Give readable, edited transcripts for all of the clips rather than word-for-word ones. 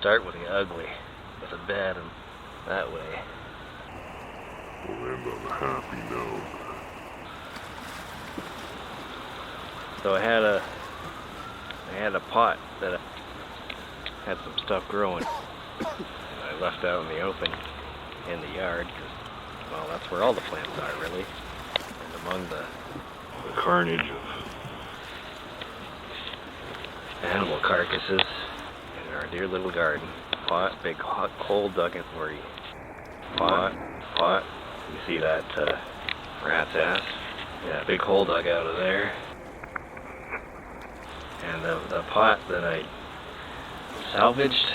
Start with the ugly, with the bad, and that way. We'll end on a happy note. So I had a pot that had some stuff growing. I left out in the open in the yard because, well, that's where all the plants are really. And among the Carnage of animal carcasses in our dear little garden. Pot, big hot coal dug in where you pot. You see that rat's ass? Yeah, big hole dug out of there. And the pot that I salvaged,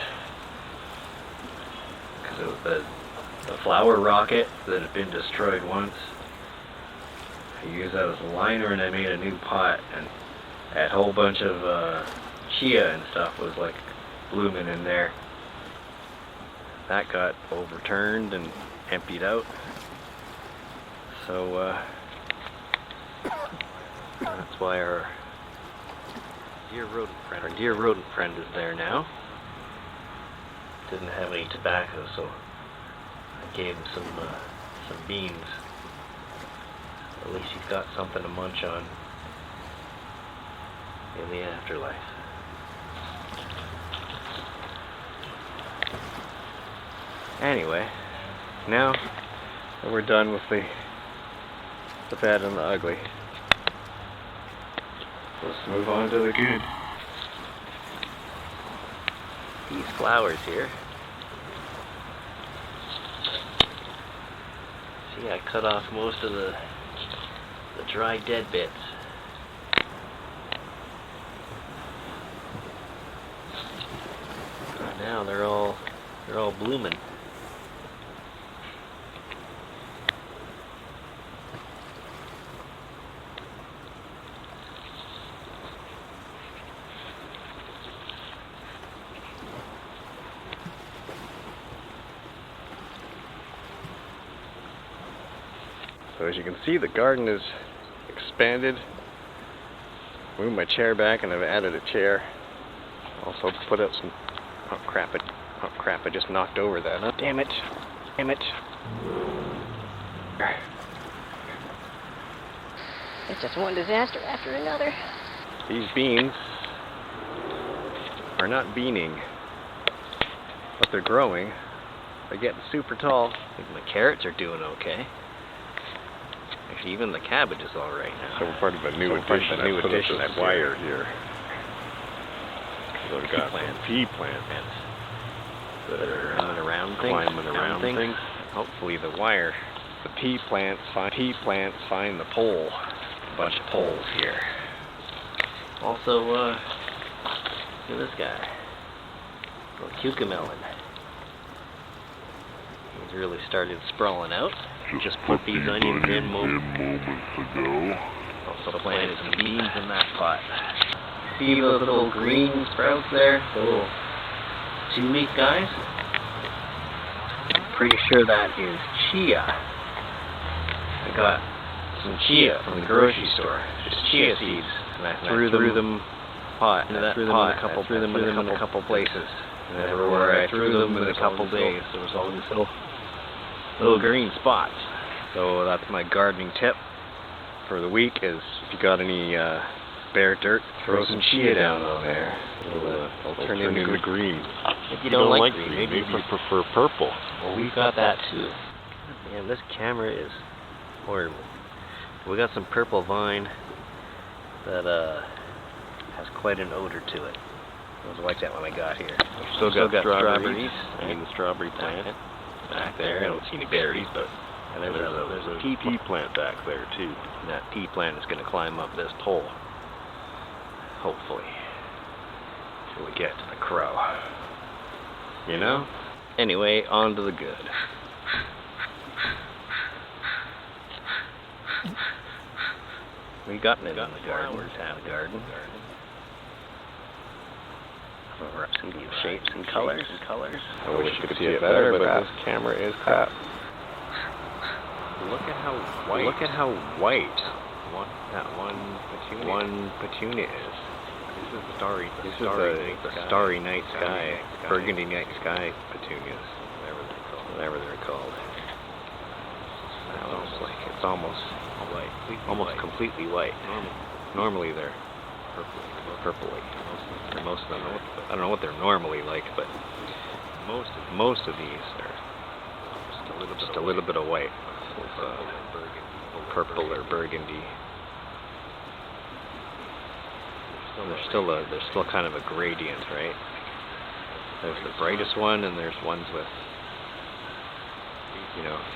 because it was the flower rocket that had been destroyed once. I used that as a liner and I made a new pot, and that whole bunch of chia and stuff was like blooming in there. That got overturned and emptied out. So that's why our dear rodent friend is there now. Didn't have any tobacco, so I gave him some beans. At least he's got something to munch on in the afterlife. Anyway, now that we're done with the bad and the ugly, let's move on to the good. These flowers here. See, I cut off most of the dry dead bits. And now they're all blooming. So as you can see, the garden is expanded. Moved my chair back and I've added a chair. Also put up some, oh crap, I just knocked over that. Oh, damn it. It's just one disaster after another. These beans are not beaning, but they're growing. They're getting super tall. I think my carrots are doing okay. Actually, even the cabbage is all right now. So we're part of a new addition. I put this wire here. So we've got pea plants that are climbing around things. Hopefully the pea plants find the pole. A bunch of poles here. Also, look at this guy. Little cucamelon. He's really started sprawling out. Just put these onions in moments ago. Also planted some beans in that pot. See those little green sprouts there? The little 2-week guys? I'm pretty sure that is chia. I got some chia from the grocery store. Just chia seeds. And I threw them in a couple places. And everywhere I threw them in a couple days, there was all these little green spots. So that's my gardening tip for the week is if you got any bare dirt, throw some chia down on there. It'll turn into green. If you don't like green, maybe you prefer purple. Well, we've got that too. Man, this camera is horrible. We got some purple vine that has quite an odor to it. It was like that when I got here. Still got strawberries. I mean the strawberry plant back there. I don't see any berries, but and there's a pea plant back there too. And that pea plant is going to climb up this pole, hopefully, till we get to the crow. You know? Anyway, on to the good. We got it in the garden. The garden. Some shapes and colors. I wish you could see it better, but this camera is crap. Look at how white that one petunia is. This is the starry night sky, burgundy night sky petunias, whatever they're called. It's almost completely white. Normally they're purpley. Or most of them, I don't know what they're normally like, but most of these are just a little bit of white with purple or burgundy. There's still kind of a gradient, right? There's the brightest one, and there's ones with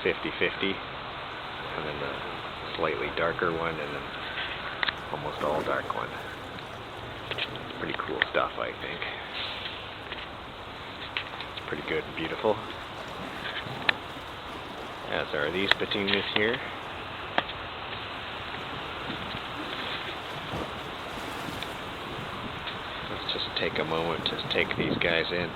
50-50, and then the slightly darker one, and then almost all dark one. Pretty cool stuff, I think. It's pretty good and beautiful. As are these petunias here. Let's just take a moment to take these guys in.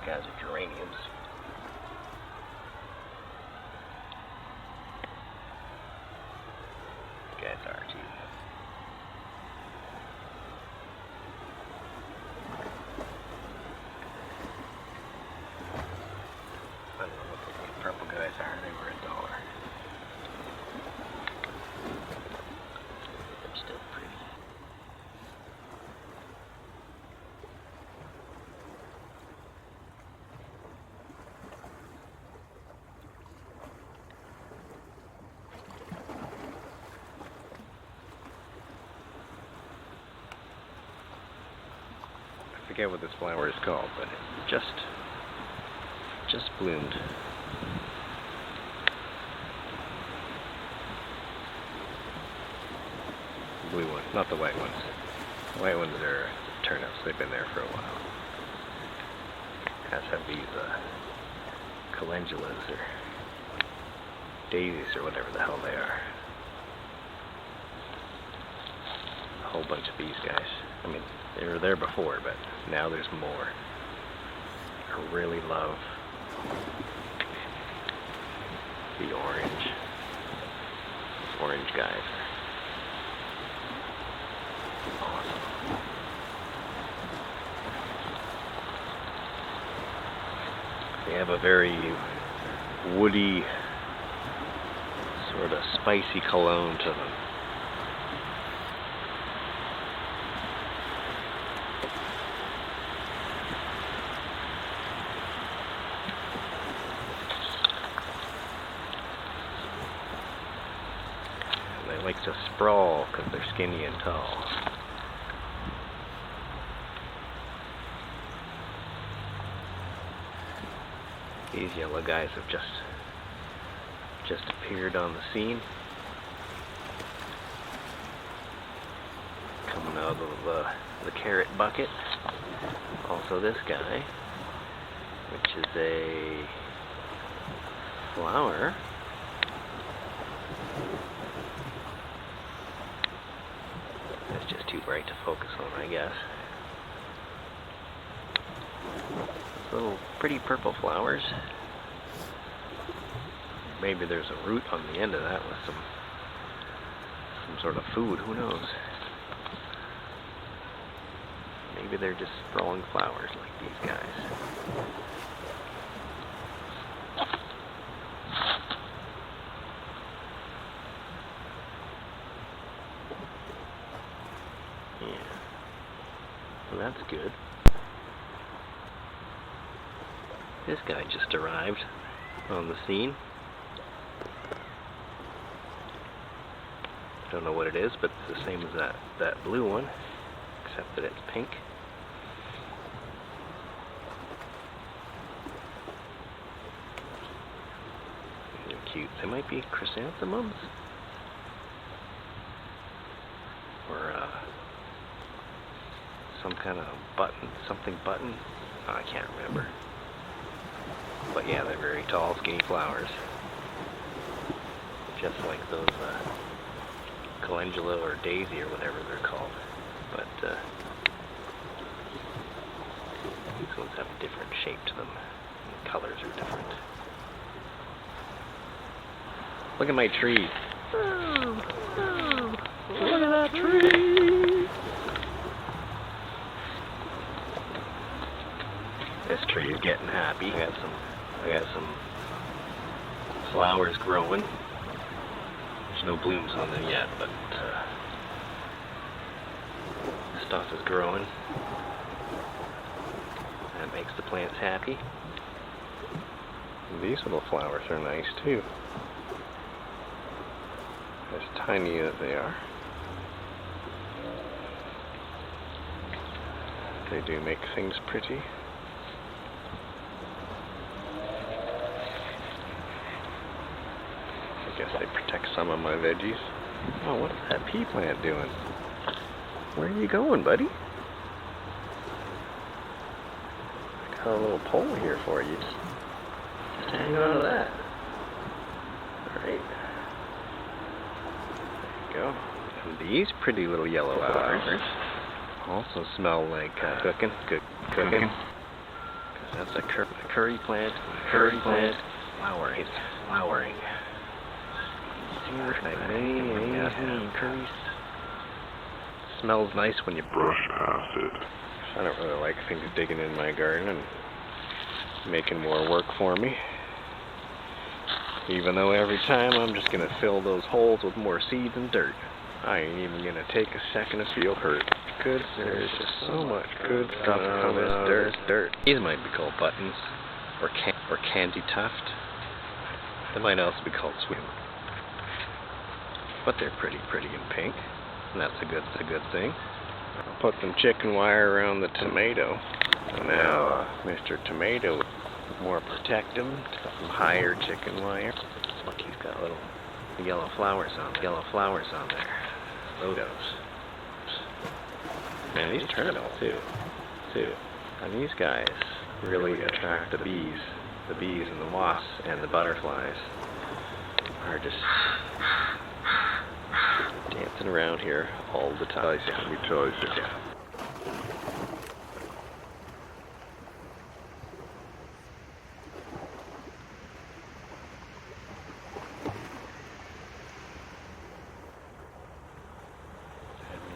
Guys are geraniums. Guys are too. I don't know what the purple guys are. They were $1. They're still pretty. I forget what this flower is called, but it just bloomed. Blue one, not the white ones. The white ones are turnips. They've been there for a while. Guys have these calendulas or daisies or whatever the hell they are. A whole bunch of these guys. I mean, they were there before, but now there's more. I really love the orange guys. Awesome. They have a very woody, sort of spicy cologne to them. They like to sprawl because they're skinny and tall. These yellow guys have just appeared on the scene. Coming out of the carrot bucket. Also this guy, which is a flower. It's just too bright to focus on, I guess. Those little pretty purple flowers. Maybe there's a root on the end of that with some sort of food, who knows? Maybe they're just sprawling flowers like these guys. Yeah. Well, that's good. This guy just arrived on the scene. Don't know what it is, but it's the same as that blue one, except that it's pink. cute. They might be chrysanthemums? Or some kind of button, button. Oh, I can't remember. But yeah, they're very tall, skinny flowers. Just like those calendula or daisy or whatever they're called. But these ones have a different shape to them. And the colors are different. Look at my tree. Look at that tree. This tree is getting happy. I got some flowers growing. There's no blooms on them yet, but stuff is growing. That makes the plants happy. These little flowers are nice too. As tiny as they are. They do make things pretty. I guess they protect some of my veggies. Oh, what's that pea plant doing? Where are you going, buddy? I got a little pole here for you. Just hang on to that. Alright. There you go. And these pretty little yellow flowers also smell like cooking. Good cooking. That's a curry plant. Curry plant. Flowering. Curries. Smells nice when you Brush past it. I don't really like things digging in my garden and making more work for me. Even though every time I'm just going to fill those holes with more seeds and dirt. I ain't even going to take a second to feel hurt. Good, there's just so much good stuff from this dirt. These might be called buttons or candy tuft. They might also be called swim. But they're pretty in pink. And that's a good thing. I'll put some chicken wire around the tomato. And now, Mr. Tomato, more protect him. Some higher chicken wire. Look, he's got little yellow flowers on there. Logos. Man, these turn out too. And these guys really attract the bees. The bees and the wasps and the butterflies are just dancing around here all the time. Let me tell you. Yeah.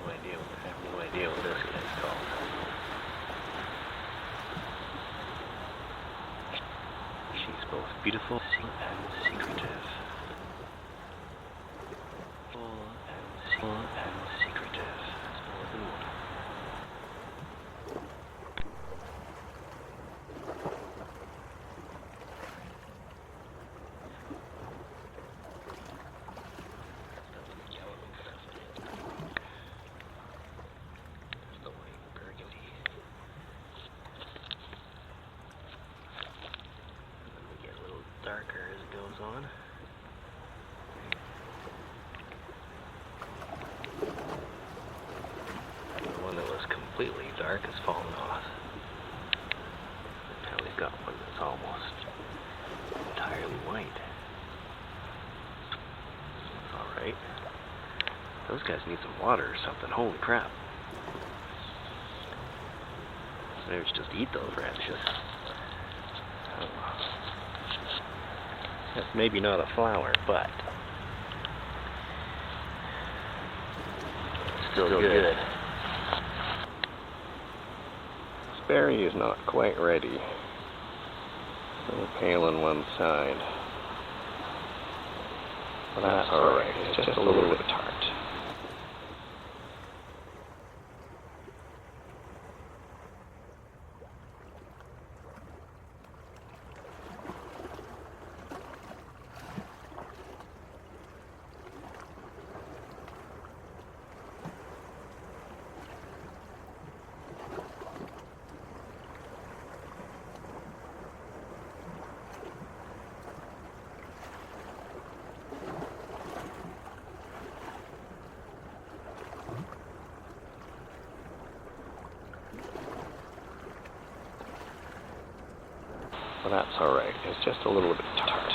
I have no idea what this guy's called. She's both beautiful and secretive. And secretive. There's the white burgundy. And then we get a little darker as it goes on. Completely dark has fallen off. Now we've got one that's almost entirely white. That's alright. Those guys need some water or something. Holy crap. Maybe we should just eat those radishes. That's maybe not a flower, but still good. Berry is not quite ready. A little pale on one side. But that's alright. It's just a little bit tart. But that's alright. It's just a little bit tart.